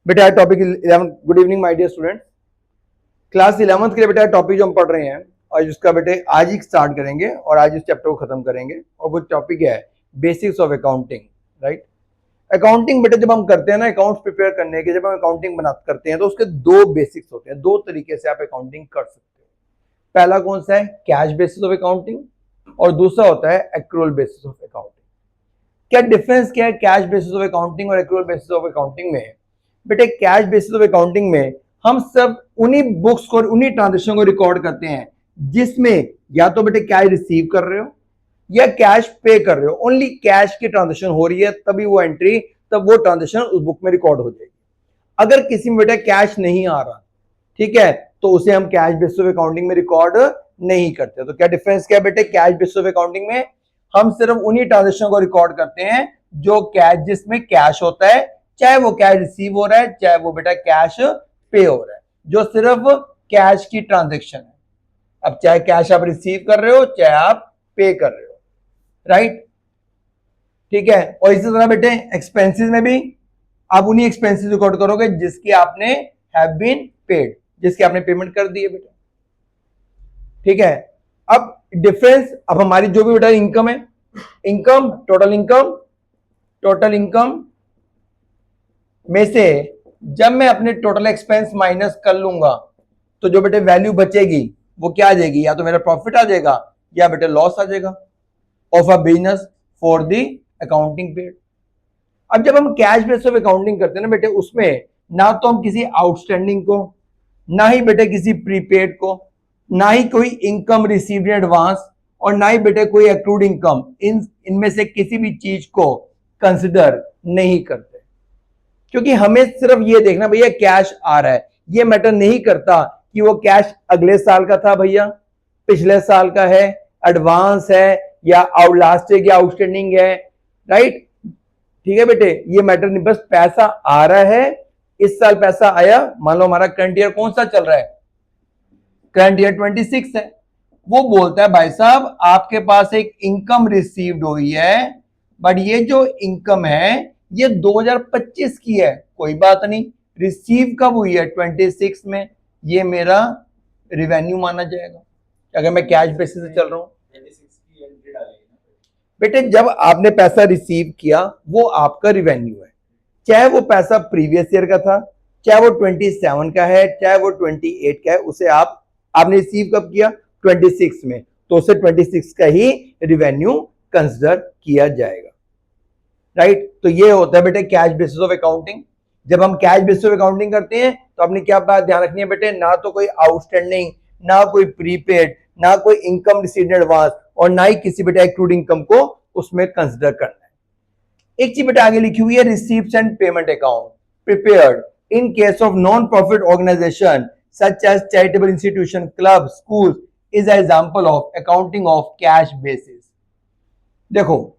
बेटा topic 11 good evening my dear student. Class 11th के लिए बेटा टॉपिक जो हम पढ़ रहे हैं और जिसका बेटे आज ही स्टार्ट करेंगे और आज इस चैप्टर को खत्म करेंगे और वो टॉपिक है basics of accounting. Right, accounting बेटा जब हम करते हैं ना, अकाउंट्स प्रिपेयर करने के जब हम अकाउंटिंग करते हैं तो उसके दो बेसिक्स होते हैं। दो तरीके से आप अकाउंटिंग कर सकते हो। पहला कौन सा है? कैश बेसिस ऑफ अकाउंटिंग, और दूसरा होता है एक्रूअल बेसिस ऑफ अकाउंटिंग। क्या डिफरेंस क्या है कैश बेसिस ऑफ अकाउंटिंग और एक्रूअल बेसिस ऑफ अकाउंटिंग में? बेटे कैश बेसिस ऑफ अकाउंटिंग में हम सब उन्हीं बुक्स को, उन्हीं ट्रांजेक्शन को रिकॉर्ड करते हैं जिसमें या तो बेटे कैश रिसीव कर रहे हो या कैश पे कर रहे हो। ओनली कैश की ट्रांजेक्शन हो रही है तभी वो एंट्री, तब वो ट्रांजेक्शन उस बुक में रिकॉर्ड हो जाएगी। अगर किसी में बेटा कैश नहीं आ रहा, ठीक है, तो उसे हम कैश बेसिस ऑफ अकाउंटिंग में रिकॉर्ड नहीं करते। तो क्या डिफरेंस क्या है बेटे? कैश बेसिस ऑफ अकाउंटिंग में हम सिर्फ उन्हीं ट्रांजेक्शन को रिकॉर्ड करते हैं जो कैश, जिसमें कैश होता है, चाहे वो कैश रिसीव हो रहा है चाहे वो बेटा कैश पे हो रहा है, जो सिर्फ कैश की ट्रांजैक्शन है। अब चाहे कैश आप रिसीव कर रहे हो चाहे आप पे कर रहे हो, राइट, ठीक है। और इसी तरह बेटे एक्सपेंसेस में भी आप उन्हीं एक्सपेंसेस रिकॉर्ड करोगे जिसकी आपने हैव बीन पेड, जिसकी आपने पेमेंट कर दी है बेटा, ठीक है। अब डिफरेंस, अब हमारी जो भी बेटा इनकम है, इनकम टोटल इनकम में से जब मैं अपने टोटल एक्सपेंस माइनस कर लूंगा तो जो बेटे वैल्यू बचेगी वो क्या आ जाएगी? या तो मेरा प्रॉफिट आ जाएगा या बेटे लॉस आ जाएगा of a business for the accounting period. अब जब हम कैश बेस ऑफ अकाउंटिंग करते हैं ना बेटे, उसमें ना तो हम किसी आउटस्टैंडिंग को, ना ही बेटे किसी प्रीपेड को, ना ही कोई इनकम रिसीव्ड इन एडवांस, और ना ही बेटे कोई एक्रूड इनकम, इनमें से किसी भी चीज को कंसिडर नहीं करते, क्योंकि हमें सिर्फ ये देखना भैया कैश आ रहा है। ये मैटर नहीं करता कि वो कैश अगले साल का था भैया, पिछले साल का है, एडवांस है या लास्ट या आउटस्टैंडिंग है, राइट, ठीक है बेटे, ये मैटर नहीं, बस पैसा आ रहा है। इस साल पैसा आया, मान लो हमारा करंट ईयर कौन सा चल रहा है? करंट ईयर 26 है। वो बोलता है भाई साहब आपके पास एक इनकम रिसीव्ड हुई है, बट ये जो इनकम है ये 2025 की है, कोई बात नहीं, रिसीव कब हुई है? 26 में, ये मेरा रिवेन्यू माना जाएगा अगर मैं कैश बेसिस से चल रहा हूं। बेटे जब आपने पैसा रिसीव किया वो आपका रिवेन्यू है, चाहे वो पैसा प्रीवियस ईयर का था, चाहे वो 27 का है, चाहे वो 28 का है, उसे आपने रिसीव कब किया? 26 में, तो उसे 26 का ही रिवेन्यू कंसिडर किया जाएगा, राइट। तो ये होता है बेटे कैश बेसिस ऑफ अकाउंटिंग। जब हम कैश बेसिस ऑफ अकाउंटिंग करते हैं तो आपने क्या बात ध्यान रखनी है बेटे? ना तो कोई आउटस्टैंडिंग, ना कोई प्रीपेड, ना कोई इनकम रिसीव्ड एडवांस, और ना ही किसी बेटा एक्रूड इनकम को उसमें कंसिडर करना है। एक चीज बेटा आगे लिखी हुई है, receipts and payment account prepared in case of non profit organisation such as charitable institution, club, school is example of accounting of cash basis. देखो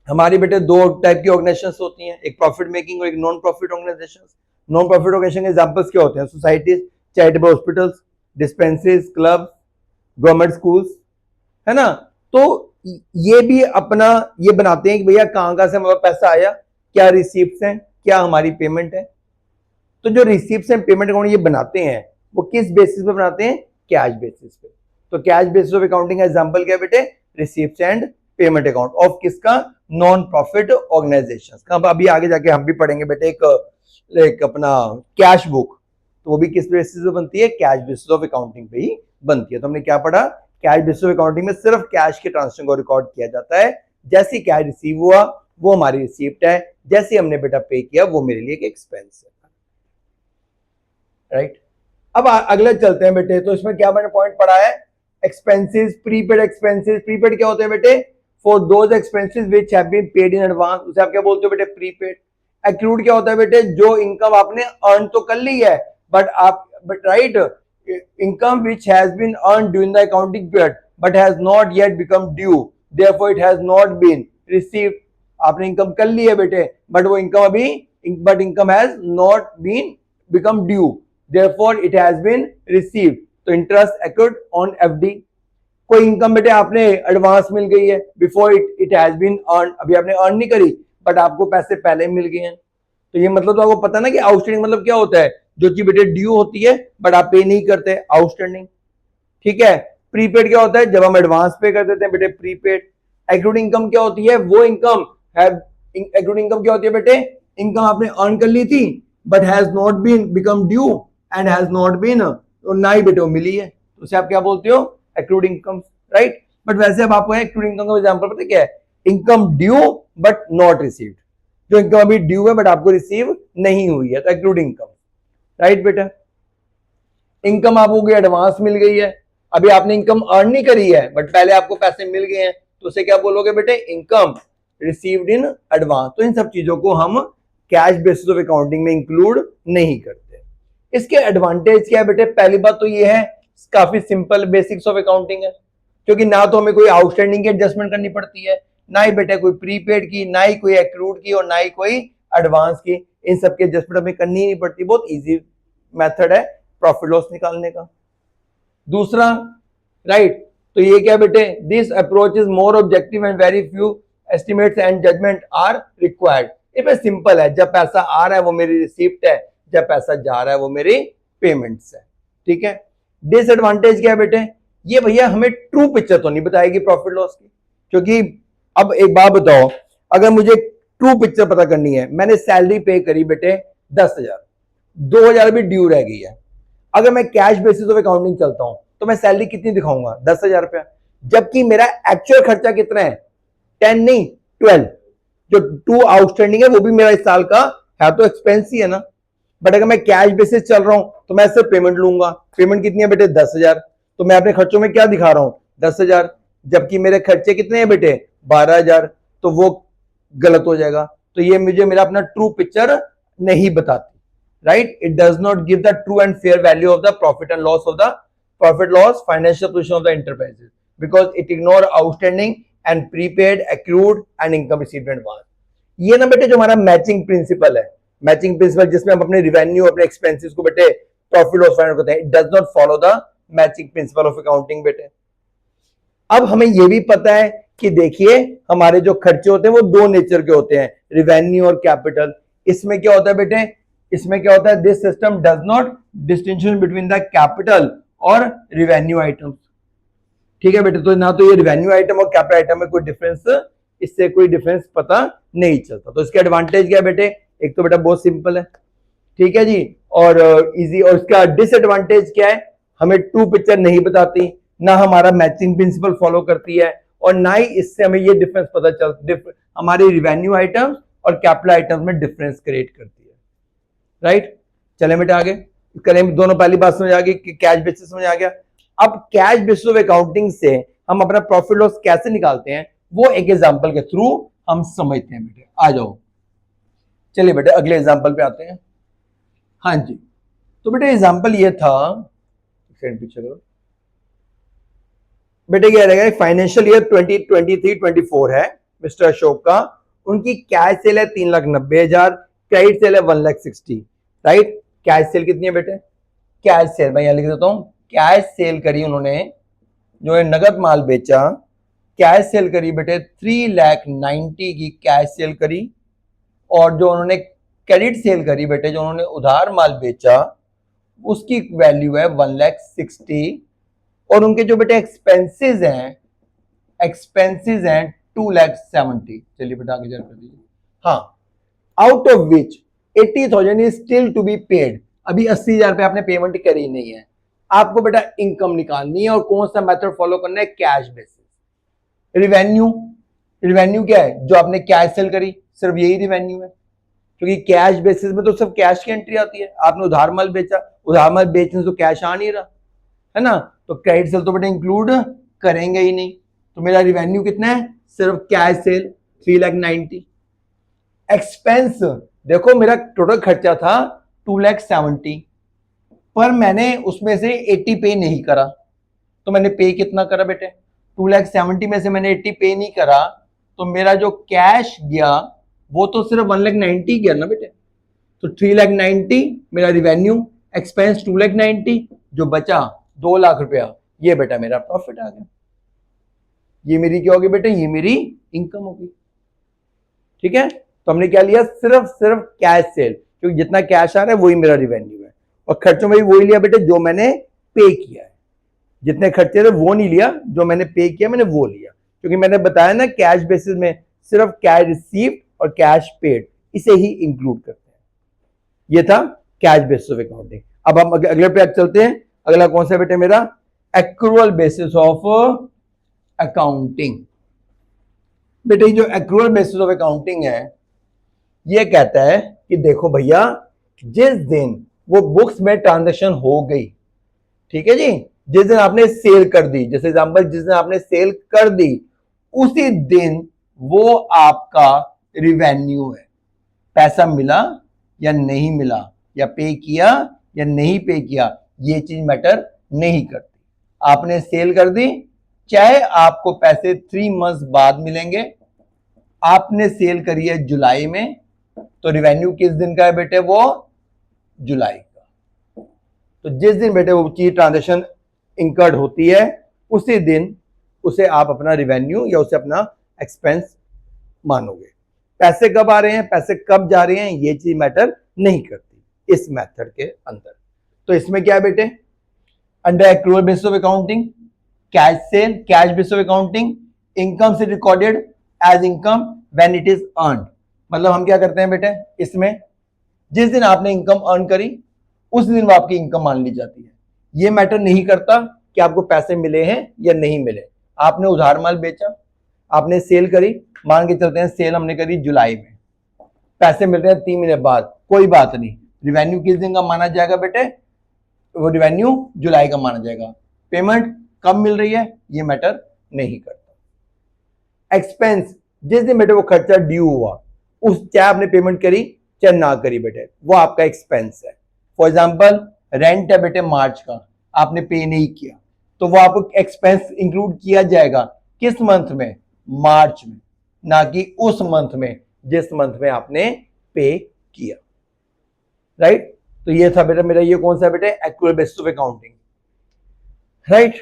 हमारी बेटे दो टाइप की ऑर्गेनाइजेशंस होती हैं, एक प्रॉफिट मेकिंग और एक non profit organisations. Non profit organisation के एग्जांपल्स क्या होते हैं? Societies, charitable hospitals, dispensaries, club, government schools, है ना। तो ये भी अपना ये बनाते हैं कि भैया कहां से हमारा पैसा आया, क्या रिसीप्ट्स हैं, क्या हमारी पेमेंट है। तो जो रिसीप्ट्स एंड पेमेंट अकाउंट ये बनाते हैं वो किस बेसिस पे बनाते हैं? कैश बेसिस पे। तो कैश बेसिस ऑफ अकाउंटिंग का एग्जांपल क्या बेटे? Receipts and payment account of किसका? नॉन प्रॉफिट ऑर्गेनाइजेशंस का। अभी आगे जाके हम भी पढ़ेंगे बेटे एक अपना कैश बुक, तो वो भी किस बेसिस पे बनती है? कैश बेसिस ऑफ अकाउंटिंग पे ही बनती है। तो हमने क्या पढ़ा? कैश बेसिस ऑफ अकाउंटिंग में सिर्फ कैश के ट्रांजेक्शन को रिकॉर्ड किया जाता है, जैसे कैश रिसीव हुआ वो हमारी रिसीप्ट है, जैसे हमने बेटा पे किया वो मेरे लिए एक एक्सपेंस है, राइट। अब अगले चलते हैं बेटे, तो इसमें क्या मैंने पॉइंट पढ़ा है? Expenses, prepaid expenses. प्रीपेड क्या होते हैं बेटे? For those expenses which have been paid in advance, उसे आप क्या बोलते हो बेटे? प्रीपेड। एक्रूड क्या होता है बेटे? जो इनकम आपने अर्न तो कर ली है but right, income which has been earned during the accounting period but has not yet become due, therefore it has not been received। आपने इनकम कर ली है बेटे, बट वो इनकम अभी, but income has not been become due, therefore it has been received। तो interest accrued on FD। कोई income बेटे आपने एडवांस मिल गई है, before it has been earn, अभी आपने अर्न नहीं करी बट आपको पैसे पहले मिल गए हैं, तो ये मतलब तो आपको पता ना कि आउटस्टैंडिंग मतलब क्या होता है, जो चीज बेटे ड्यू होती है बट आप पे नहीं करते, आउटस्टैंडिंग। ठीक है। प्रीपेड क्या होता है, जब हम एडवांस पे कर देते हैं बेटे, प्रीपेड। एक्रूड इनकम क्या होती है, वो इनकम है, एक्रूड इनकम क्या होती है बेटे, इनकम आपने अर्न कर ली थी but has not been become due and has not been, ना ही बेटे वो मिली है, तो उसे आप क्या बोलते हो, एक्रूड इनकम, राइट। बट वैसे अब आपको एक्रूड इनकम का एग्जांपल पता क्या है, income due but not received, जो इनकम अभी ड्यू है बट आपको रिसीव नहीं हुई है, तो एक्रूड इनकम, राइट बेटा। इनकम आपको एडवांस मिल गई है, अभी आपने इनकम अर्न नहीं करी है बट पहले आपको पैसे मिल गए हैं, तो उसे क्या बोलोगे बेटे, इनकम रिसीव्ड इन एडवांस। तो इन सब चीजों को हम कैश बेसिस ऑफ अकाउंटिंग में इंक्लूड नहीं करते। इसके एडवांटेज क्या है बेटे, पहली बात तो ये है काफी सिंपल बेसिक्स ऑफ अकाउंटिंग है, क्योंकि ना तो हमें कोई आउटस्टैंडिंग की एडजस्टमेंट करनी पड़ती है, ना ही बेटे कोई प्रीपेड की, ना ही कोई एक्रूड की, और ना ही कोई एडवांस की, इन सब की एडजस्टमेंट हमें करनी नहीं पड़ती, बहुत इजी मेथड है प्रॉफिट लॉस निकालने का। दूसरा, राइट, तो ये क्या बेटे, this approach is more objective and very few estimates and judgement are required. ये सिंपल है, जब पैसा आ रहा है वो मेरी रिसिप्ट है, जब पैसा जा रहा है वो मेरी पेमेंट्स है। ठीक है। डिसएडवांटेज क्या है बेटे, ये भैया हमें ट्रू पिक्चर तो नहीं बताएगी प्रॉफिट लॉस की, क्योंकि अब एक बात बताओ, अगर मुझे ट्रू पिक्चर पता करनी है, मैंने सैलरी पे करी बेटे 10,000, 2,000 भी ड्यू रह गई है, अगर मैं कैश बेसिस ऑफ अकाउंटिंग चलता हूं तो मैं सैलरी कितनी दिखाऊंगा, 10,000 रुपया, जबकि मेरा एक्चुअल खर्चा कितना है, 10 नहीं 12, जो 2 आउटस्टैंडिंग है वो भी मेरा इस साल का है, तो एक्सपेंस ही है ना। बट अगर मैं कैश बेसिस चल रहा हूं तो मैं सिर्फ पेमेंट लूंगा, पेमेंट कितनी है बेटे, 10,000, तो मैं अपने खर्चों में क्या दिखा रहा हूं, 10,000, जबकि मेरे खर्चे कितने हैं बेटे, 12,000, तो वो गलत हो जाएगा, तो ये मुझे मेरा अपना ट्रू पिक्चर नहीं बताती, right? It does not give the true and fair value of the profit and loss financial position of the enterprises, because it ignore outstanding and prepaid, accrued and income received in advance. ये ना बेटे जो हमारा matching principal है, matching principal जिसमें हम अपने revenue, अपने एक्सपेंसेस को बेटे प्रॉफिट लॉस फाइंड करते हैं, it does not follow the matching principle of accounting बेटे। अब हमें यह भी पता है कि देखिए हमारे जो खर्चे होते हैं वो दो नेचर के होते हैं, रिवेन्यू और कैपिटल। इसमें क्या होता है बेटे, इसमें क्या होता है, this system does not distinction between the capital और रिवेन्यू आइटम्स। ठीक है बेटे, तो ना तो ये रिवेन्यू आइटम और कैपिटल आइटम में कोई डिफरेंस, इससे कोई डिफरेंस पता नहीं चलता। तो इसके एडवांटेज क्या है बेटे, एक तो बेटा बहुत सिंपल है, ठीक है जी, और इजी। और इसका डिसएडवांटेज क्या है, हमें ट्रू पिक्चर नहीं बताती, ना हमारा मैचिंग प्रिंसिपल फॉलो करती है, और ना ही इससे हमें ये डिफरेंस पता चलता, हमारी रिवेन्यू आइटम्स और कैपिटल आइटम्स में डिफरेंस क्रिएट करती है, राइट। चले बेटा आगे करें, दोनों पहली बात समझ आ गई कि कैश बेसिस समझ आ गया। अब कैश बेसिस ऑफ अकाउंटिंग से हम अपना प्रॉफिट लॉस कैसे निकालते हैं, वो एक एग्जांपल के थ्रू हम समझते हैं बेटे। आ जाओ, चलिए बेटे अगले एग्जांपल पे आते हैं। हाँ जी, तो बेटे एग्जांपल ये था, पीछे करो बेटे, क्या रहेगा, फाइनेंशियल ईयर 2023-24 है मिस्टर अशोक का, उनकी कैश सेल है 3,90,000, क्रेडिट सेल है 1,60,000, राइट। कैश सेल कितनी है बेटे, कैश सेल मैं यहां लिख देता हूं, कैश सेल करी उन्होंने, जो है नगद माल बेचा, कैश सेल करी बेटे 3,90,000 की कैश सेल करी, और जो उन्होंने क्रेडिट सेल करी बेटे, जो उन्होंने उधार माल बेचा, उसकी वैल्यू है 1,60,000, और उनके जो बेटे एक्सपेंसेस हैं 2,70,000। चलिए बेटा आगे कर दीजिए। हाँ, out of which 80,000 is still to be paid, अभी 80,000 रुपए आपने पेमेंट करी नहीं है, आपको बेटा इनकम निकालनी है, और कौन सा मेथड फॉलो करना है, कैश बेसिस। रिवेन्यू, रिवेन्यू क्या है, जो आपने कैश सेल करी सिर्फ यही रिवेन्यू है, क्योंकि कैश बेसिस में तो सिर्फ कैश की एंट्री आती है, आपने उधार माल बेचा, उधार माल बेचने से तो कैश आ नहीं रहा है ना, तो क्रेडिट सेल तो बेटा इंक्लूड करेंगे ही नहीं, तो मेरा रिवेन्यू कितना है, सिर्फ कैश सेल 3,90,000। एक्सपेंस देखो, मेरा टोटल खर्चा था 2,70,000, पर मैंने उसमें से 80 पे नहीं करा, तो मैंने पे कितना करा बेटे, 2,70,000 में से मैंने 80 पे नहीं करा, तो मेरा जो कैश गया वो तो सिर्फ 1,90,000 गया ना बेटे, तो 3,90,000 मेरा रिवेन्यू, एक्सपेंस 2,90,000, जो बचा 2,00,000 रुपया, ये बेटा मेरा प्रॉफिट आ गया, ये मेरी क्या होगी बेटे, ये मेरी इनकम होगी। ठीक है, तो हमने क्या लिया, सिर्फ कैश सेल, क्योंकि जितना कैश आ रहा है वही मेरा रिवेन्यू है। और खर्चों में भी वही लिया बेटे जो मैंने पे किया है, जितने खर्चे थे वो नहीं लिया, जो मैंने पे किया मैंने वो लिया, क्योंकि मैंने बताया ना कैश बेसिस में सिर्फ कैश रिसीव्ड और कैश पेड इसे ही इंक्लूड करते हैं। ये था कैश बेसिस ऑफ अकाउंटिंग। अब हम अगले पे चलते हैं। अगला कौन सा बेटे मेरा, एक्रूअल बेसिस ऑफ अकाउंटिंग। बेटे जो एक्रूअल बेसिस ऑफ अकाउंटिंग है ये कहता है कि देखो भैया, जिस दिन वो बुक्स में ट्रांजैक्शन हो गई, ठीक है जी, जिस दिन आपने सेल कर दी, जैसे एग्जांपल जिस दिन आपने सेल कर दी उसी दिन वो आपका रिवेन्यू है। पैसा मिला या नहीं मिला, या पे किया या नहीं पे किया, ये चीज मैटर नहीं करती। आपने सेल कर दी, चाहे आपको पैसे 3 मंथ्स बाद मिलेंगे। आपने सेल करी है जुलाई में, तो रिवेन्यू किस दिन का है बेटे, वो जुलाई का। तो जिस दिन बेटे वो चीज ट्रांजैक्शन इंकर्ड होती है उसी दिन उसे आप अपना रिवेन्यू या उसे अपना एक्सपेंस मानोगे। पैसे कब आ रहे हैं, पैसे कब जा रहे हैं, ये चीज मैटर नहीं करती इस मेथड के अंदर। तो इसमें क्या है बेटे, under accrual basis of accounting, cash sale, cash basis of accounting, income से recorded as income when it is earned. मतलब हम क्या करते हैं बेटे, इसमें जिस दिन आपने इनकम अर्न करी उस दिन वो आपकी इनकम मान ली जाती है। ये मैटर नहीं करता कि आपको पैसे मिले हैं या नहीं मिले। आपने उधार माल बेचा, आपने सेल करी, मान के चलते हैं सेल हमने करी जुलाई में, पैसे मिल रहे हैं 3 महीने बाद, कोई बात नहीं, रिवेन्यू किस दिन का माना जाएगा बेटे, वो रिवेन्यू जुलाई का माना जाएगा। पेमेंट कब मिल रही है ये मैटर नहीं करता। एक्सपेंस, जिस दिन बेटे वो खर्चा ड्यू हुआ, उस चाहे आपने पेमेंट करी चाहे ना करी बेटे, वो आपका एक्सपेंस है। फॉर एग्जाम्पल रेंट है बेटे मार्च का, आपने पे नहीं किया, तो वो आपको एक्सपेंस इंक्लूड किया जाएगा किस मंथ में, मार्च में, ना कि उस मंथ में जिस मंथ में आपने पे किया। राइट, तो ये था बेटा मेरा, ये कौन सा बेटे, accrual basis of accounting. Right,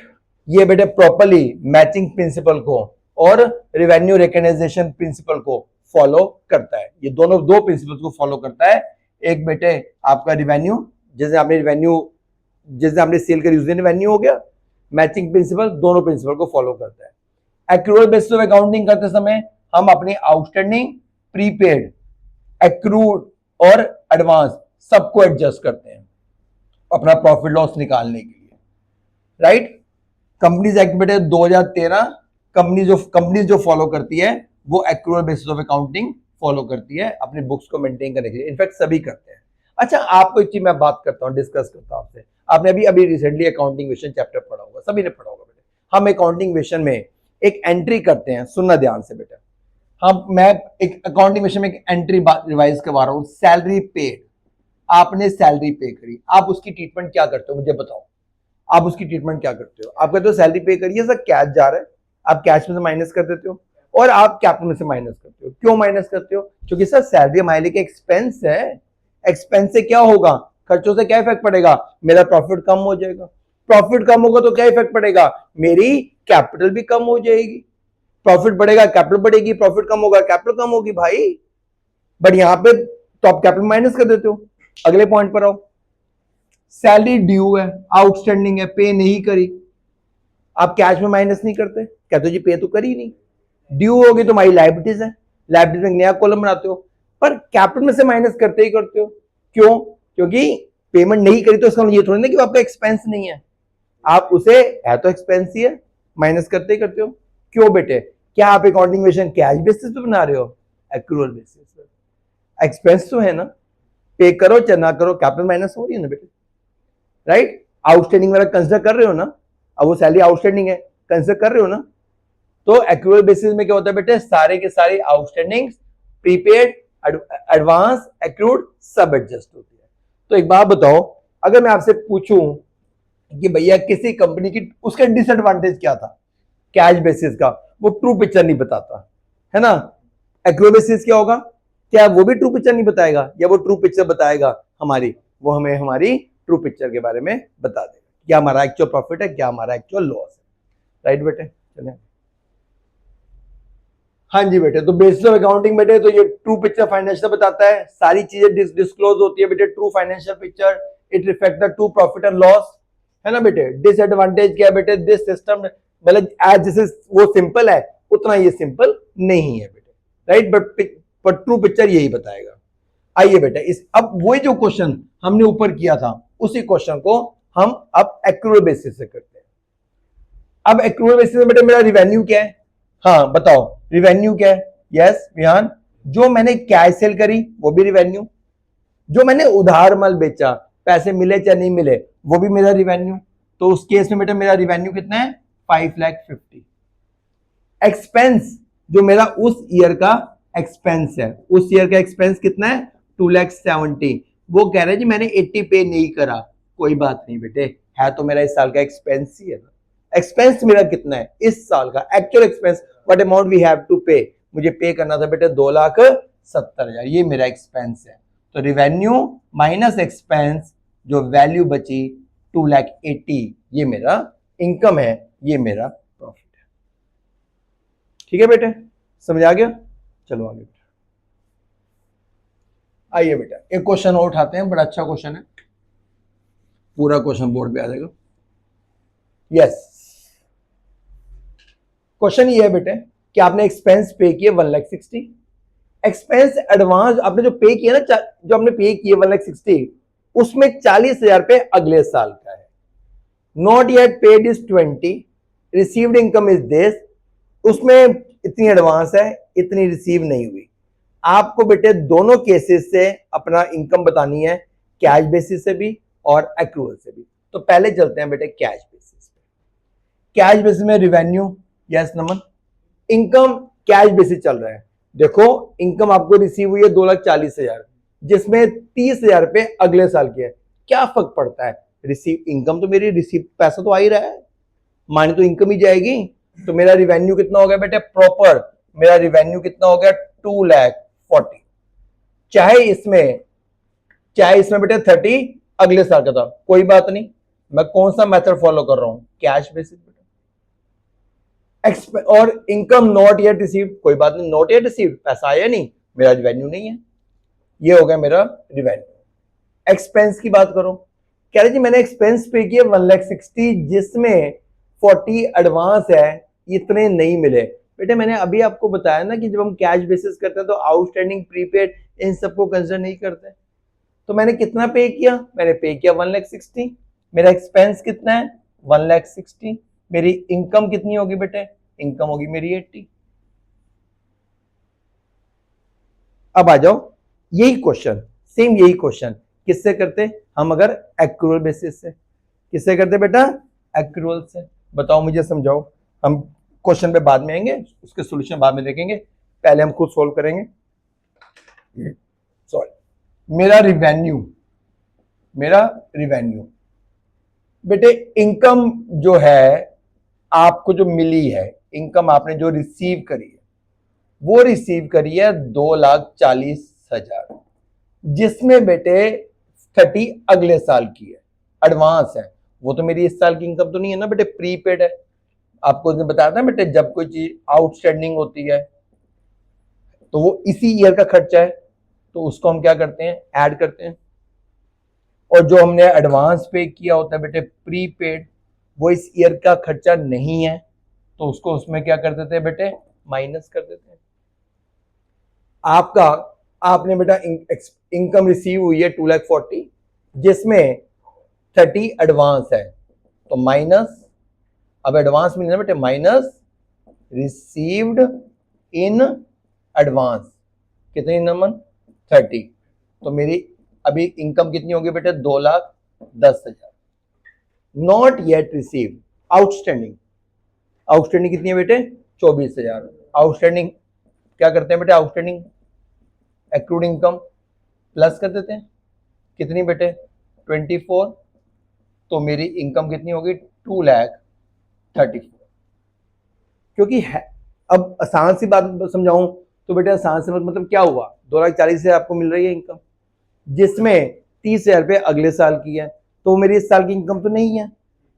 ये बेटे प्रॉपर्ली मैचिंग प्रिंसिपल को और रेवेन्यू रिकॉग्नाइजेशन प्रिंसिपल को फॉलो करता है। ये दोनों दो प्रिंसिपल्स को फॉलो करता है। एक बेटे आपका रिवेन्यू, जैसे आपने रिवेन्यू जिस दिन आपने सेल करी उस दिन रिवेन्यू हो गया। मैचिंग प्रिंसिपल दोनों प्रिंसिपल को फॉलो करता है। एक्रूअल बेसिस ऑफ अकाउंटिंग करते समय हम अपनी आउटस्टैंडिंग, प्रीपेड, एक्रूड और एडवांस सबको एडजस्ट करते हैं अपना प्रॉफिट लॉस निकालने के लिए। राइट, कंपनीज एक्ट बेटे 2013 कंपनीज जो फॉलो करती है वो accrual basis of accounting follow करती है अपनी बुक्स को मेंटेन करने के लिए। इनफैक्ट सभी करते हैं। अच्छा, आपको एक चीज मैं बात करता हूं, डिस्कस करता हूं आपसे। आपने अभी रिसेंटली अकाउंटिंग विजन चैप्टर पढ़ा होगा, सभी ने पढ़ा होगा बेटे। हम अकाउंटिंग विजन में एक एंट्री करते हैं, सुनना ध्यान से बेटा। मैं एक अकाउंटिंग विजन में एक एंट्री रिवाइज करवा रहा हूं, सैलरी पेड। आपने सैलरी पे करी, आप उसकी ट्रीटमेंट क्या करते हो मुझे बताओ। आप उसकी ट्रीटमेंट क्या करते हो? आप कहते हो सैलरी पे करिए सर, कैश जा रहा है, आप कैश में से माइनस कर देते हो और आप कैपिटल में से माइनस करते हो। क्यों माइनस करते हो? क्योंकि सर सैलरी हमारे लिए एक्सपेंस है। एक्सपेंस से क्या होगा, खर्चों से क्या इफेक्ट पड़ेगा, मेरा प्रॉफिट कम हो जाएगा। प्रॉफिट कम होगा तो क्या इफेक्ट पड़ेगा, मेरी कैपिटल भी कम हो जाएगी। प्रॉफिट बढ़ेगा कैपिटल बढ़ेगी, प्रॉफिट कम होगा कैपिटल कम होगी भाई। बट यहां पे तो आप कैपिटल माइनस कर देते हो। अगले पॉइंट पर आओ, सैलरी ड्यू है, आउटस्टैंडिंग है, पे नहीं करी, आप कैश में माइनस नहीं करते, कहते हो जी पे तो करी नहीं। ड्यू होगी तो हमारी लायबिलिटीज है, लायबिलिटीज में नया कॉलम बनाते हो, पर कैपिटल में से माइनस करते ही करते हो। क्यों? क्योंकि पेमेंट नहीं करी तो इसका ये थोड़ी ना कि आपका एक्सपेंस नहीं है, आप उसे है तो एक्सपेंस ही है, माइनस करते ही करते हो। क्यों बेटे? क्या आप अकाउंटिंग विजन कैश बेसिस पे बना रहे हो? एक्रूअल बेसिस पे। एक्सपेंस तो है ना, पे करो चाहे ना करो कैपिटल माइनस हो रही है ना बेटे। राइट, आउटस्टैंडिंग वाला कंसिडर कर रहे हो ना, अब वो सैलरी आउटस्टैंडिंग है, कंसिडर कर रहे हो ना। तो एक्रूअल बेसिस में क्या होता है बेटे, सारे के सारे आउटस्टैंडिंग, प्रीपेड, एडवांस, एक्रूड सब एडजस्ट होती है। तो एक बात बताओ, अगर मैं आपसे पूछूं कि भैया किसी कंपनी की उसका डिसएडवांटेज क्या था कैश बेसिस का, वो ट्रू पिक्चर नहीं बताता है ना। एक्रूअल बेसिस क्या होगा, क्या वो भी ट्रू पिक्चर नहीं बताएगा, या वो ट्रू पिक्चर बताएगा हमारी, वो हमें हमारी ट्रू पिक्चर के बारे में बता देगा, क्या हमारा एक्चुअल प्रॉफिट है, क्या हमारा एक्चुअल लॉस है। राइट बेटे, चलें। हाँ जी बेटे, तो बेसिस ऑफ अकाउंटिंग बेटे, तो ये ट्रू पिक्चर फाइनेंशियल बताता है, सारी चीजें डिस्क्लोज होती है बेटे। True financial picture it reflect the true profit and loss, है ना बेटे। डिसएडवांटेज क्या है बेटे, दिस सिस्टम मतलब एज जैसे वो सिंपल है उतना ये सिंपल नहीं है बेटे, राइट। बट ट्रू पिक्चर यही बताएगा। आइए बेटा, इस अब वही जो क्वेश्चन हमने ऊपर किया था उसी क्वेश्चन को हम अब एक्रूअल बेसिस से करते हैं। अब एक्रूअल बेसिस में बेटा मेरा रिवेन्यू क्या है, हाँ बताओ रिवेन्यू क्या है। यस विहान, जो मैंने कैश सेल करी वो भी रिवेन्यू, जो मैंने उधार माल बेचा पैसे मिले चाहे नहीं मिले वो भी मेरा रिवेन्यू। तो उस केस में बेटा मेरा रिवेन्यू कितना है 5,50,000। एक्सपेंस जो मेरा उस ईयर का एक्सपेंस है, उस ईयर का एक्सपेंस कितना है 2,70,000। वो कह रहे हैं जी मैंने 80 पे नहीं करा, कोई बात नहीं बेटे, है तो मेरा इस साल का एक्सपेंस ही है ना। एक्सपेंस मेरा कितना है इस साल का actual expense, what amount we have to pay, मुझे पे करना था बेटे 2,70,000, ये मेरा एक्सपेंस है। तो रिवेन्यू माइनस एक्सपेंस, जो वैल्यू बची 2,80,000, ये मेरा इनकम है, ये मेरा प्रॉफिट है। ठीक है बेटे, समझ आ गया। चलो आगे बेटा, आइए बेटा एक क्वेश्चन और उठाते हैं, बड़ा अच्छा क्वेश्चन है, पूरा क्वेश्चन बोर्ड पे आ जाएगा। यस, क्वेश्चन ये है बेटे कि आपने एक्सपेंस पे किए 1,60,000, एक्सपेंस एडवांस आपने जो पे किया ना, जो आपने पे किए 1,60,000, उसमें 40,000 रुपए अगले साल का है। Not yet paid is 20, received income is this, उसमें इतनी एडवांस है इतनी रिसीव नहीं हुई। आपको बेटे दोनों केसेस से अपना इनकम बतानी है, कैश बेसिस से भी और एक्रूअल से भी। तो पहले चलते हैं बेटे कैश बेसिस पे। कैश बेसिस में रिवेन्यू, यस नमन, इनकम कैश बेसिस चल रहा है। देखो इनकम आपको रिसीव हुई है 2,40,000, जिसमें 30,000 रुपए अगले साल के है। क्या फर्क पड़ता है, रिसीव इनकम तो मेरी रिसीव पैसा तो आ ही रहा है, मानी तो इनकम ही जाएगी। तो मेरा रिवेन्यू कितना हो गया बेटे प्रॉपर, मेरा रिवेन्यू कितना हो गया 2,40,000। चाहे इसमें बेटे 30 अगले साल का था, कोई बात नहीं, मैं कौन सा मेथड फॉलो कर रहा हूं, कैश बेसिस बेटा। और इनकम नॉट येट रिसीव, कोई बात नहीं, नॉट येट रिसीव, पैसा आया नहीं, मेरा रिवेन्यू नहीं है, ये हो गया मेरा रिवेन्यू। एक्सपेंस की बात करो, कह रहे जी मैंने एक्सपेंस पे किया 1,60,000, जिसमें 40 एडवांस है, इतने नहीं मिले। बेटे मैंने अभी आपको बताया ना कि जब हम कैश बेसिस करते हैं तो आउटस्टैंडिंग प्रीपेड इन सबको कंसिडर नहीं करते। तो मैंने कितना पे किया, मैंने पे किया 1,60,000, मेरा एक्सपेंस कितना है 1,60,000, मेरी इनकम कितनी होगी बेटे, इनकम होगी मेरी 80। अब आ जाओ यही क्वेश्चन, सेम यही क्वेश्चन किससे करते हम, अगर एक्रूअल बेसिस से। किससे करते बेटा, एक्रूअल से। बताओ मुझे समझाओ, हम क्वेश्चन पे बाद में आएंगे, उसके सॉल्यूशन बाद में देखेंगे, पहले हम खुद सोल्व करेंगे। सॉरी, मेरा रिवेन्यू बेटे, इनकम जो है आपको जो मिली है, इनकम आपने जो रिसीव करी है, वो रिसीव करी है 2,40,000, जिसमें बेटे 30 अगले साल की है, एडवांस है। वो तो मेरी इस साल की इनकम तो नहीं है ना बेटे, प्रीपेड है। आपको उसने बताया था बेटे जब कोई चीज आउटस्टैंडिंग होती है तो वो इसी ईयर का खर्चा है, तो उसको हम क्या करते हैं, ऐड करते हैं। और जो हमने एडवांस पे किया होता है बेटे प्रीपेड, वो इस ईयर का खर्चा नहीं है, तो उसको उसमें क्या कर देते हैं बेटे, माइनस कर देते हैं। आपने बेटा इनकम रिसीव हुई है 2,40,000, जिसमें 30 एडवांस है, तो माइनस, अब एडवांस मिलना बेटे माइनस रिसीव्ड इन एडवांस, कितनी नंबर 30। तो मेरी अभी इनकम कितनी होगी बेटे 2,10,000। नॉट येट रिसीव, आउटस्टैंडिंग कितनी है बेटे 24,000। आउटस्टैंडिंग क्या करते हैं बेटे, आउटस्टैंडिंग एक्रूड इनकम प्लस कर देते हैं, कितनी बेटे 24, तो मेरी इनकम कितनी होगी 2,34। क्योंकि अब आसान सी बात समझाऊं तो बेटे, आसान से मतलब क्या हुआ, 2,40,000 से आपको मिल रही है इनकम, जिसमें 30,000 रुपये अगले साल की है, तो मेरी इस साल की इनकम तो नहीं है,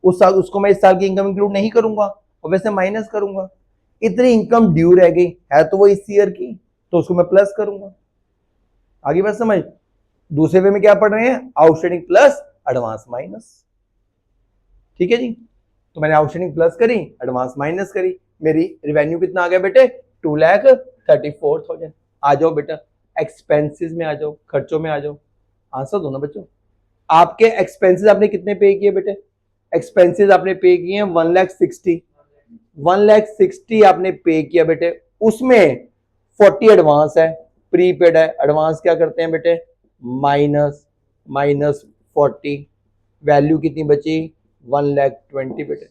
उस साल उसको मैं इस साल की इनकम इंक्लूड नहीं करूंगा और वैसे माइनस करूंगा। इतनी इनकम ड्यू रह गई है तो वो इस ईयर की, तो उसको मैं प्लस करूंगा। आगे बात समझ। दूसरे वे में क्या पढ़ रहे हैं, आउटस्टैंडिंग प्लस एडवांस माइनस। ठीक है जी, तो मैंने आउटस्टैंडिंग प्लस करी, एडवांस माइनस करी, मेरी रिवेन्यू कितना आ गया बेटे, 2,34,000। आ जाओ बेटा एक्सपेंसेस में, आ जाओ खर्चों में, आ जाओ, आंसर दो ना बच्चों। आपके एक्सपेंसेस आपने कितने पे किए बेटे, एक्सपेंसेस आपने पे किए हैं 1,60,000, 1,60,000 आपने पे किया बेटे, उसमें 40 एडवांस है, प्रीपेड है, एडवांस क्या करते हैं बेटे, माइनस माइनस 40, वैल्यू कितनी बची, 1,20,000 बेटे।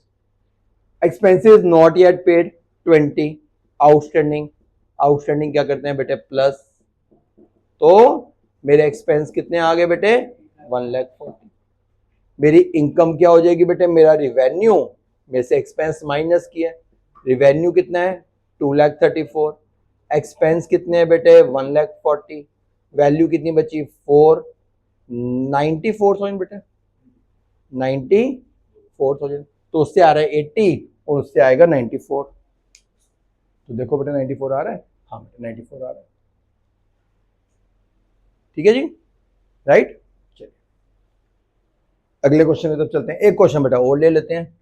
Expenses not yet paid 20, outstanding, outstanding क्या करते हैं बेटे प्लस, तो मेरे एक्सपेंस कितने आ गए बेटे 1,40,000। मेरी इनकम क्या हो जाएगी बेटे, मेरा रिवेन्यू में से एक्सपेंस माइनस किया, रिवेन्यू कितना है 2,34,000, एक्सपेंस कितने हैं बेटे 1,40,000, वैल्यू कितनी बची 94,000 बेटे, 94,000, तो उससे आ रहा है 80 और उससे आएगा 94, तो देखो बेटा 94 आ रहा है, हाँ बेटा 94 आ रहा है। ठीक है जी, राइट। चलिए अगले क्वेश्चन में तो चलते हैं, एक क्वेश्चन बेटा और ले लेते हैं।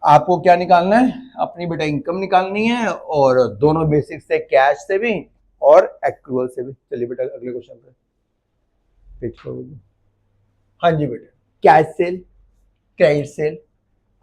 आपको क्या निकालना है, अपनी बेटा इनकम निकालनी है, और दोनों बेसिक से, कैश से भी और एक्रूअल से भी। चलिए बेटा अगले क्वेश्चन पे पेज पर। हाँ जी बेटा, cash cell, credit sale,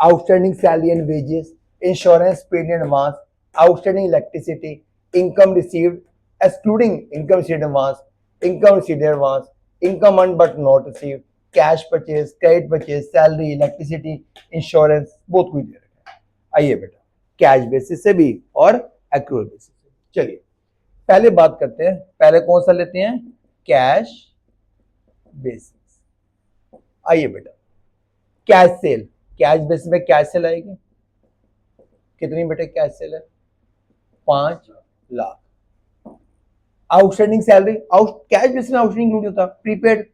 outstanding salary and wages, insurance paid in advance, outstanding electricity, income received excluding income received advance, income received advance, income earned but not received, cash purchase, credit purchase, salary, electricity, insurance, बहुत कुछ दे रखा है। आइए बेटा cash basis से भी और accrual basis से। चलिए पहले बात करते हैं, पहले कौन सा लेते हैं, कैश बेसिस। आइए बेटा कैश सेल, कैश बेसिस में कैश सेल आएगी कितनी बेटे, कैश सेल है 5 lakh. Outstanding salary, out cash basis में आउटस्टैंडिंग नहीं होता, prepaid,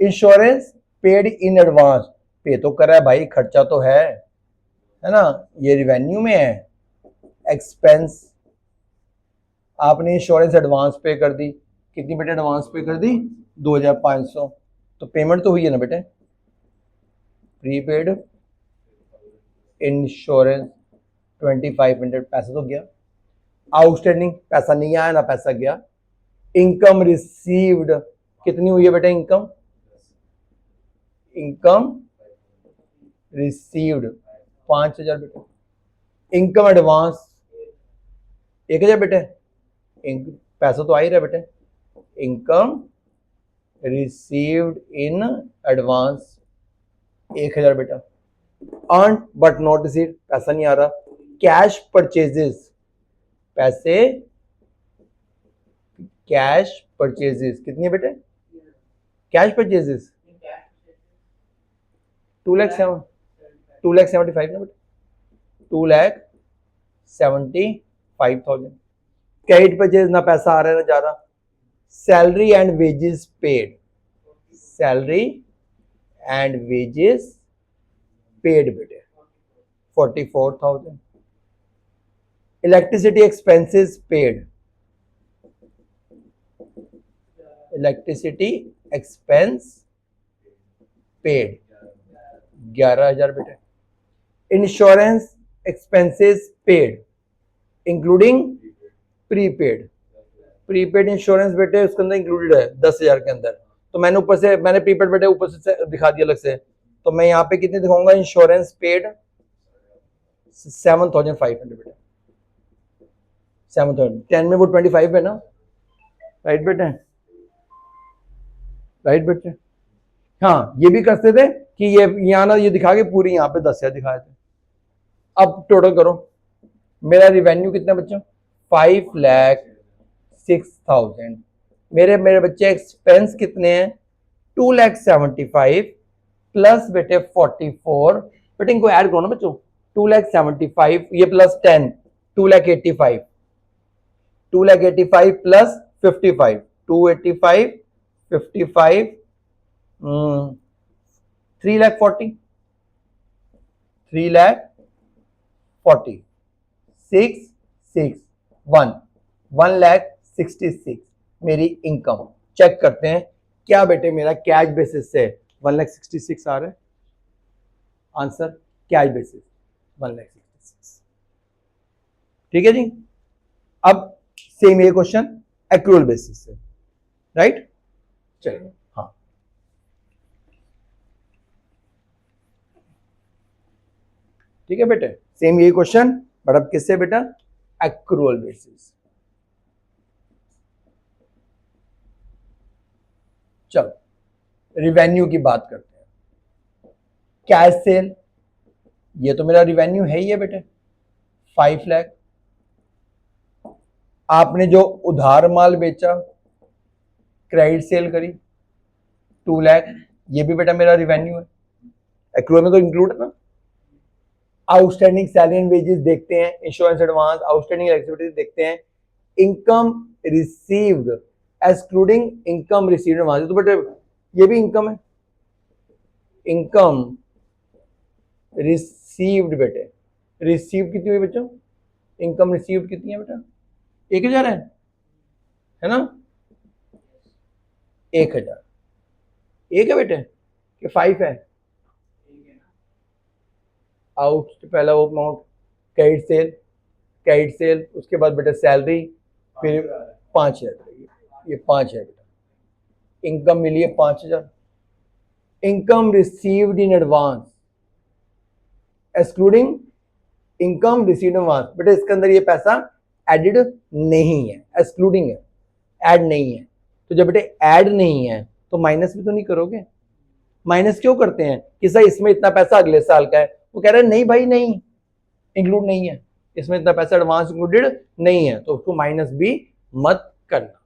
insurance paid in advance, पे तो करा है भाई, खर्चा तो है ना, ये रिवेन्यू में है। एक्सपेंस, आपने इंश्योरेंस एडवांस पे कर दी, कितनी बेटे एडवांस पे कर दी 2,500, तो पेमेंट तो हुई है ना बेटे, प्रीपेड इंश्योरेंस 2,500, पैसा तो गया। आउटस्टैंडिंग पैसा नहीं आया ना पैसा गया। इनकम रिसीव्ड कितनी हुई है बेटा, इनकम, इनकम रिसीव्ड 5,000 बेटे। इनकम एडवांस 1,000 बेटे, पैसा तो आ ही रहा बेटे, इनकम रिसीव्ड इन एडवांस 1,000 बेटा। अर्न बट नॉट रिसीव्ड, पैसा नहीं आ रहा। कैश परचेजेस, पैसे, कैश परचेजेस कितनी बेटे, कैश परचेजेस 2,75,000 ना बेटे, 2,75,000। क्रेडिट परचेज ना पैसा आ रहा है ना जा रहा। Salary and wages paid, salary and wages paid बेटे 44,000। Electricity expenses paid, electricity expense paid 11,000 बेटे। Insurance expenses paid including prepaid, prepaid insurance बेटे उसके अंदर इंक्लूडेड है 10,000 के अंदर, तो मैंने ऊपर से, मैंने प्रीपेड बेटे ऊपर से दिखा दिया अलग से, तो मैं यहाँ पे कितने दिखाऊंगा, इंश्योरेंस पेड 7,500 बेटे, 7,000, 10 में वो 25 है ना, राइट बेटे, राइट बेटे। हाँ ये भी करते थे कि ये यहाँ ना ये दिखा के पूरी यहाँ पे 10,000 दिखाए थे। अब टोटल करो, मेरा रिवेन्यू कितना बच्चों 5,06,000, मेरे मेरे बच्चे एक्सपेंस कितने हैं 2,75,000 प्लस बेटे 44, बेटे इनको ऐड करो ना बच्चों, 2,75,000 ये प्लस 10 2,85,000, 2,85,000 प्लस 55, 285 55 3,40,000, 3,40,000 1,661 1,66,000 मेरी इनकम। चेक करते हैं क्या बेटे मेरा कैश बेसिस से 1,66,000 आ रहा है। Answer cash basis 1,66,000। ठीक है जी। अब सेम ये क्वेश्चन एक्रूअल बेसिस से, राइट। चलिए हाँ, ठीक है बेटे, सेम यही क्वेश्चन बट अब किससे बेटा, एक्रूअल बेसिस। चलो रिवेन्यू की बात करते हैं। कैश सेल, ये तो मेरा रिवेन्यू है ही है बेटे, 5 लाख। आपने जो उधार माल बेचा, क्रेडिट सेल करी 2 लाख, ये भी बेटा मेरा रिवेन्यू है, एक्रूअल में तो इंक्लूड है ना। आउटस्टैंडिंग सैलरी एंड वेजेस देखते हैं, इंश्योरेंस एडवांस, आउटस्टैंडिंग एक्टिविटीज देखते हैं। Income received excluding income received advance, तो बेटे ये भी इनकम है। इनकम रिसीव्ड बेटे, रिसीव्ड कितनी हुई बच्चों, इनकम रिसीव्ड कितनी है बेटा, 1,000 है ना, 1,000 एक है बेटे कि 5 है। आउट पहला वो amount credit sale, credit sale, उसके बाद बेटा सैलरी, फिर 5,000, ये 5 है बेटा। इनकम मिली है 5,000। Income received in advance excluding income received in advance, बेटा इसके अंदर ये पैसा एडेड नहीं है, एक्सक्लूडिंग है, ऐड नहीं है। तो जब बेटे ऐड नहीं है तो माइनस भी तो नहीं करोगे। माइनस क्यों करते हैं कि सर इसमें इतना पैसा अगले साल का है, वो कह रहे हैं नहीं भाई नहीं, इंक्लूड नहीं है, इसमें इतना पैसा एडवांस इंक्लूडेड नहीं है, तो उसको माइनस भी मत करना,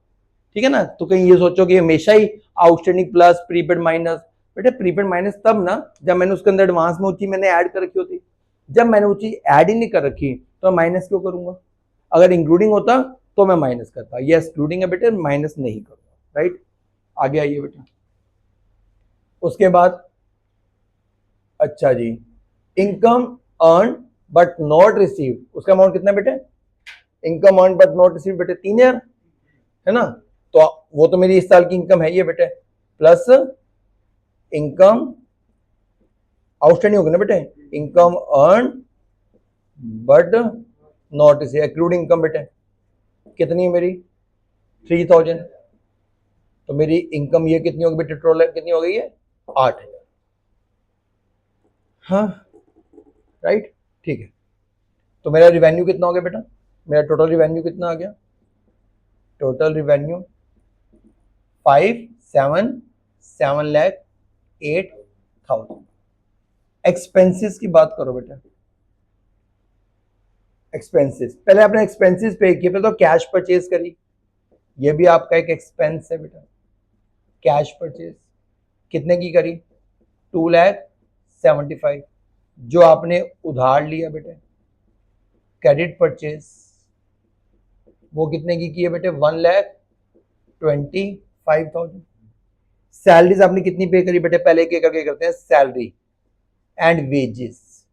ठीक है ना। तो कहीं ये सोचो कि हमेशा ही आउटस्टैंडिंग प्लस प्रीपेड माइनस, बेटे प्रीपेड माइनस तब ना जब मैंने उसके अंदर एडवांस में वो चीज मैंने ऐड कर रखी होती, जब मैंने वो चीज ऐड ही नहीं कर रखी तो मैं माइनस क्यों करूंगा। अगर इंक्लूडिंग होता तो मैं माइनस करता, ये एक्सक्लूडिंग है बेटे, माइनस नहीं करूंगा, राइट। आगे आइए बेटा, उसके बाद अच्छा जी, income earn but not receive, उसका अमाउंट कितना बेटे, income earn but not receive बेटे 3,000 है ना। तो वो तो मेरी इस साल की इनकम है ये बेटे, प्लस इनकम आउटस्टैंडिंग होगी ना बेटे, income earn but not receive excluding income बेटे कितनी है मेरी 3,000, तो मेरी इनकम ये कितनी होगी बेटे, टोटल कितनी हो गई है 8,000। हाँ राइट, ठीक है। तो मेरा रिवेन्यू कितना हो गया बेटा, मेरा टोटल रिवेन्यू कितना आ गया, टोटल रिवेन्यू 5,7,08,000। एक्सपेंसेस की बात करो बेटा, एक्सपेंसेस पहले आपने एक्सपेंसेस पे किए, पहले तो कैश परचेज करी, ये भी आपका एक एक्सपेंस है बेटा। कैश परचेज कितने की करी, 2,75,000 जो आपने उधार लिया बेटे। क्रेडिट परचेज वो कितने की है बेटे, 1,25,000। सैलरीज आपने कितनी पे करी बेटे, पहले के करके करते हैं, salary and wages,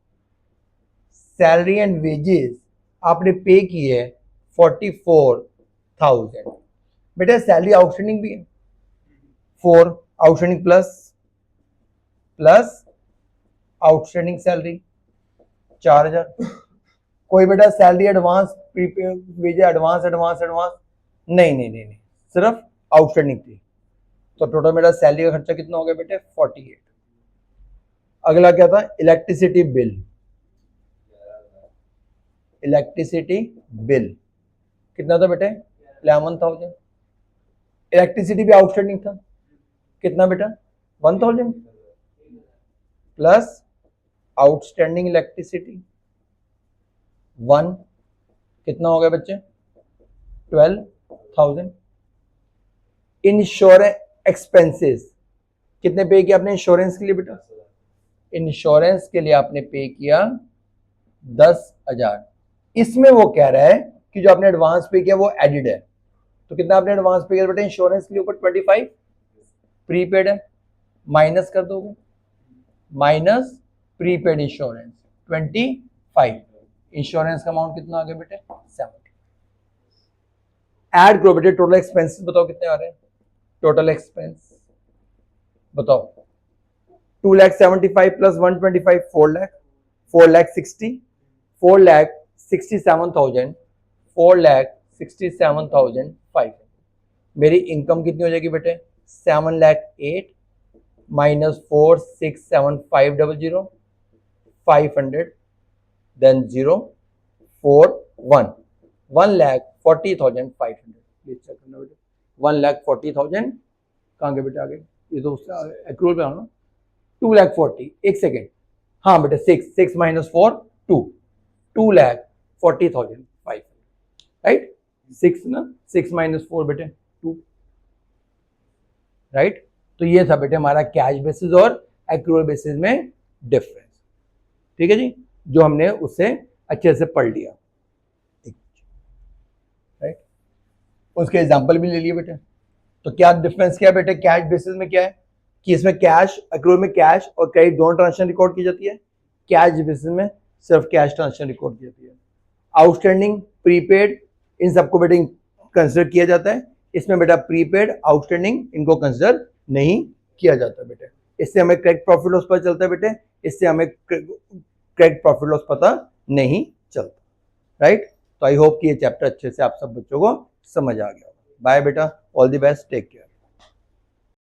salary and wages आपने पे की है 44,000 बेटा। सैलरी आउटस्टैंडिंग भी है 4 आउटस्टैंडिंग प्लस आउटस्टैंडिंग सैलरी 4,000। कोई बेटा salary advance prepaid wage advance advance advance नहीं नहीं नहीं नहीं, सिर्फ आउटस्टैंडिंग थी। तो टोटल मेरा सैलरी का खर्चा कितना हो गया बेटे 48। अगला क्या था, इलेक्ट्रिसिटी बिल, इलेक्ट्रिसिटी बिल कितना था बेटे 11,000। इलेक्ट्रिसिटी भी आउटस्टैंडिंग था, कितना बेटा 1,000 प्लस आउटस्टैंडिंग इलेक्ट्रिसिटी 1 कितना हो गया बच्चे 12,000। इंश्योरेंस एक्सपेंसेस कितने पे किया आपने इंश्योरेंस के लिए बेटा, इंश्योरेंस के लिए आपने पे किया 10,000। इसमें वो कह रहा है कि जो आपने एडवांस पे किया वो एडिड है, तो कितना आपने एडवांस पे किया बेटा इंश्योरेंस के लिए ऊपर 25, प्रीपेड है, माइनस कर दोगे, माइनस प्रीपेड इंश्योरेंस 25, इंश्योरेंस का अमाउंट कितना आ गया बेटे 70। ऐड करो बेटे टोटल एक्सपेंसेस बताओ कितने आ रहे हैं, टोटल एक्सपेंस बताओ 2,75,000 प्लस 125 4 लाख 4,60,000 4,67,000 4,67,500 मेरी इनकम कितनी हो जाएगी बेटे 7,08,000 माइनस 4,67,500 500 देन 041 1,40,500 प्लीज चेक करना बेटे 1,40,000 कहाँ गए बेटे आगे, ये तो उससे एक्रूअल पे आना 2,40,000 एक सेकेंड, हाँ बेटे 6 माइनस 4 2 2,40,500 राइट 6 ना 6 माइनस 4 बेटे 2 राइट। तो ये था बेटे हमारा कैश बेसिस और एक्रूअल बेसिस में डिफरेंस, ठीक है जी, जो हमने उससे अच्छे से पढ़ लिया राइट। उसके एग्जांपल भी ले लिए बेटे। तो क्या डिफरेंस क्या है बेटे कैश बेसिस में, क्या है कि इसमें कैश एक्रूअल में कैश और क्रेडिट दोनों ट्रांजेक्शन रिकॉर्ड की जाती है, कैश बेसिस में सिर्फ कैश ट्रांजेक्शन रिकॉर्ड की जाती है। आउटस्टैंडिंग प्रीपेड इन सबको बेटे कंसिडर किया जाता है, इसमें बेटा प्रीपेड आउटस्टैंडिंग इनको कंसिडर नहीं किया जाता बेटे। इससे हमें करेक्ट प्रॉफिट लॉस पता चलता है बेटे, इससे हमें करेक्ट प्रॉफिट लॉस पता नहीं चलता राइट। तो आई होप कि ये चैप्टर अच्छे से आप सब बच्चों को समझ आ गया। बाय बेटा, all the best, take care.